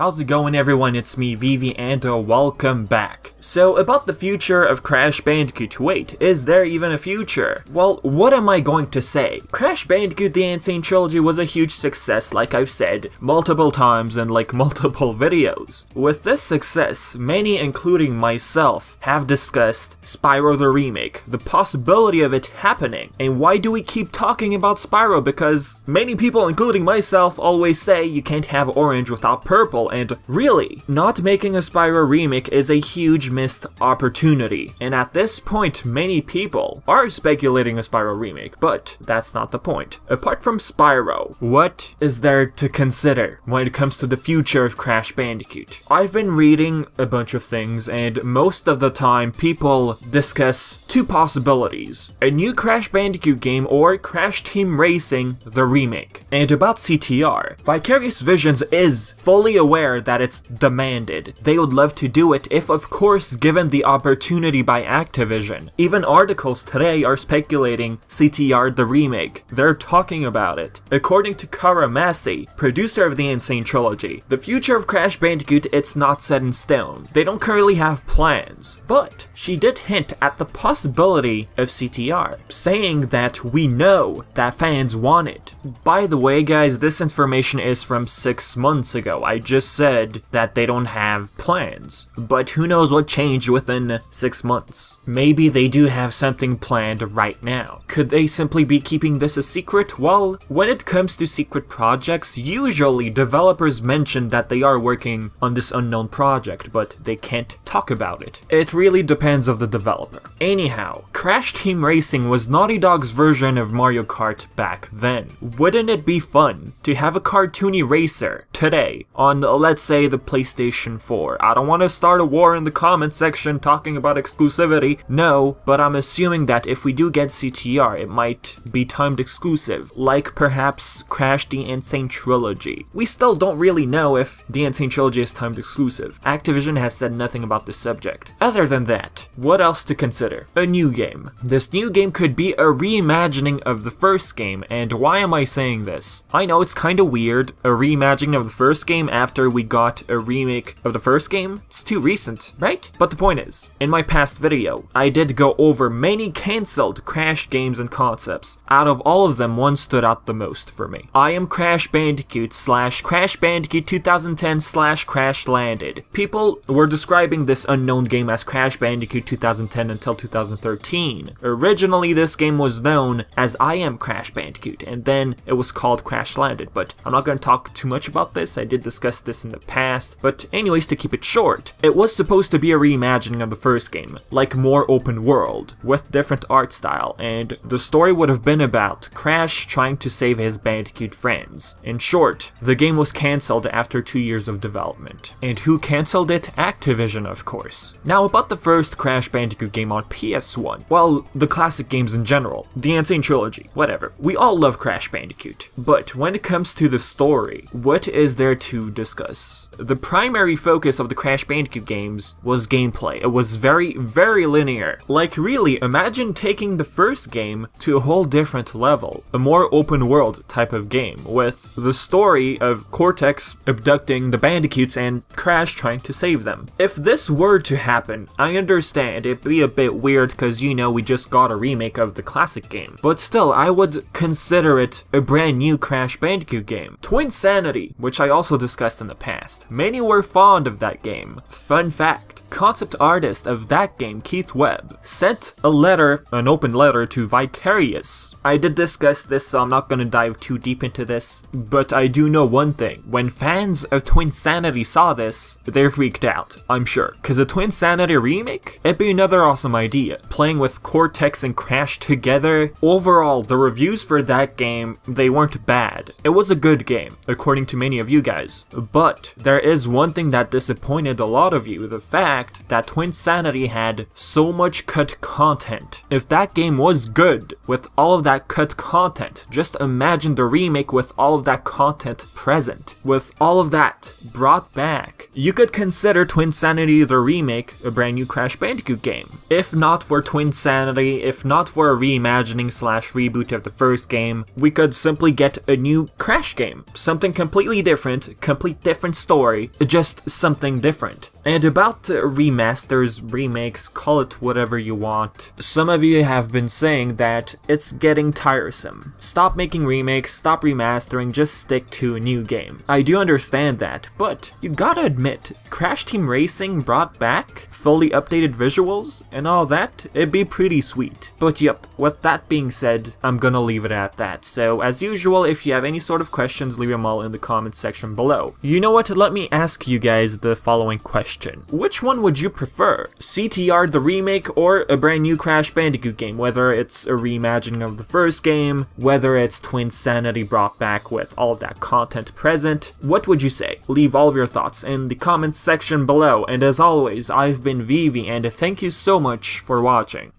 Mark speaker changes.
Speaker 1: How's it going, everyone? It's me, Vivi, and welcome back. So, about the future of Crash Bandicoot. Wait, is there even a future? Well, what am I going to say? Crash Bandicoot the Sane Trilogy was a huge success, like I've said multiple times in multiple videos. With this success, many, including myself, have discussed Spyro the Remake, the possibility of it happening. And why do we keep talking about Spyro? Because many people, including myself, always say you can't have orange without purple. And really, not making a Spyro remake is a huge missed opportunity. And at this point, many people are speculating a Spyro remake, but that's not the point. Apart from Spyro, what is there to consider when it comes to the future of Crash Bandicoot? I've been reading a bunch of things, and most of the time people discuss two possibilities: a new Crash Bandicoot game or Crash Team Racing the remake. And about CTR, Vicarious Visions is fully aware that it's demanded. They would love to do it if, of course, given the opportunity by Activision. Even articles today are speculating CTR the remake. They're talking about it. According to Kara Massey, producer of the Sane Trilogy, the future of Crash Bandicoot, it's not set in stone. They don't currently have plans, but she did hint at the possibility of CTR, saying that we know that fans want it. By the way, guys, this information is from 6 months ago. I just said that they don't have plans, but who knows what changed within 6 months. Maybe they do have something planned right now. Could they simply be keeping this a secret? Well, when it comes to secret projects, usually developers mention that they are working on this unknown project, but they can't talk about it. It really depends on the developer. Anyhow, Crash Team Racing was Naughty Dog's version of Mario Kart back then. Wouldn't it be fun to have a cartoony racer today on, let's say, the PlayStation 4? I don't want to start a war in the comment section talking about exclusivity, no, but I'm assuming that if we do get CTR, it might be timed exclusive, like perhaps Crash the Sane Trilogy. We still don't really know if the Sane Trilogy is timed exclusive. Activision has said nothing about this subject. Other than that, what else to consider? A new game. This new game could be a reimagining of the first game, and why am I saying this? I know it's kinda weird, a reimagining of the first game after we got a remake of the first game. It's too recent, right? But the point is, in my past video, I did go over many cancelled Crash games and concepts. Out of all of them, one stood out the most for me. I Am Crash Bandicoot / Crash Bandicoot 2010 / Crash Landed. People were describing this unknown game as Crash Bandicoot 2010 until 2013. Originally, this game was known as I Am Crash Bandicoot, and then it was called Crash Landed, but I'm not going to talk too much about this. I did discuss this in the past, but anyways, to keep it short, it was supposed to be a reimagining of the first game, like more open world, with different art style, and the story would have been about Crash trying to save his Bandicoot friends. In short, the game was cancelled after 2 years of development. And who cancelled it? Activision, of course. Now, about the first Crash Bandicoot game on PS1. Well, the classic games in general, the Sane Trilogy, whatever. We all love Crash Bandicoot, but when it comes to the story, what is there to discuss? The primary focus of the Crash Bandicoot games was gameplay. It was very, very linear. Like, really, imagine taking the first game to a whole different level. A more open world type of game, with the story of Cortex abducting the Bandicoots and Crash trying to save them. If this were to happen, I understand it'd be a bit weird because, you know, we just got a remake of the classic game. But still, I would consider it a brand new Crash Bandicoot game. Twinsanity, which I also discussed in the past. Many were fond of that game. Fun fact, concept artist of that game, Keith Webb, sent a letter, an open letter, to Vicarious. I did discuss this, so I'm not going to dive too deep into this, but I do know one thing. When fans of Twinsanity saw this, they freaked out, I'm sure. Because a Twinsanity remake? It'd be another awesome idea. Playing with Cortex and Crash together. Overall, the reviews for that game, they weren't bad. It was a good game, according to many of you guys. But there is one thing that disappointed a lot of you, the fact that Twinsanity had so much cut content. If that game was good with all of that cut content, just imagine the remake with all of that content present. With all of that brought back, you could consider Twinsanity the remake a brand new Crash Bandicoot game. If not for Twinsanity Twinsanity, if not for a reimagining slash reboot of the first game, we could simply get a new Crash game. Something completely different, complete different story, just something different. And about remasters, remakes, call it whatever you want, some of you have been saying that it's getting tiresome. Stop making remakes, stop remastering, just stick to a new game. I do understand that, but you gotta admit, Crash Team Racing brought back fully updated visuals and all that, it'd be pretty sweet. But yep, with that being said, I'm gonna leave it at that. So as usual, if you have any sort of questions, leave them all in the comments section below. You know what, let me ask you guys the following question. Which one would you prefer? CTR the remake or a brand new Crash Bandicoot game? Whether it's a reimagining of the first game, whether it's Twinsanity brought back with all of that content present, what would you say? Leave all of your thoughts in the comments section below, and as always, I've been Vivi, and thank you so much for watching.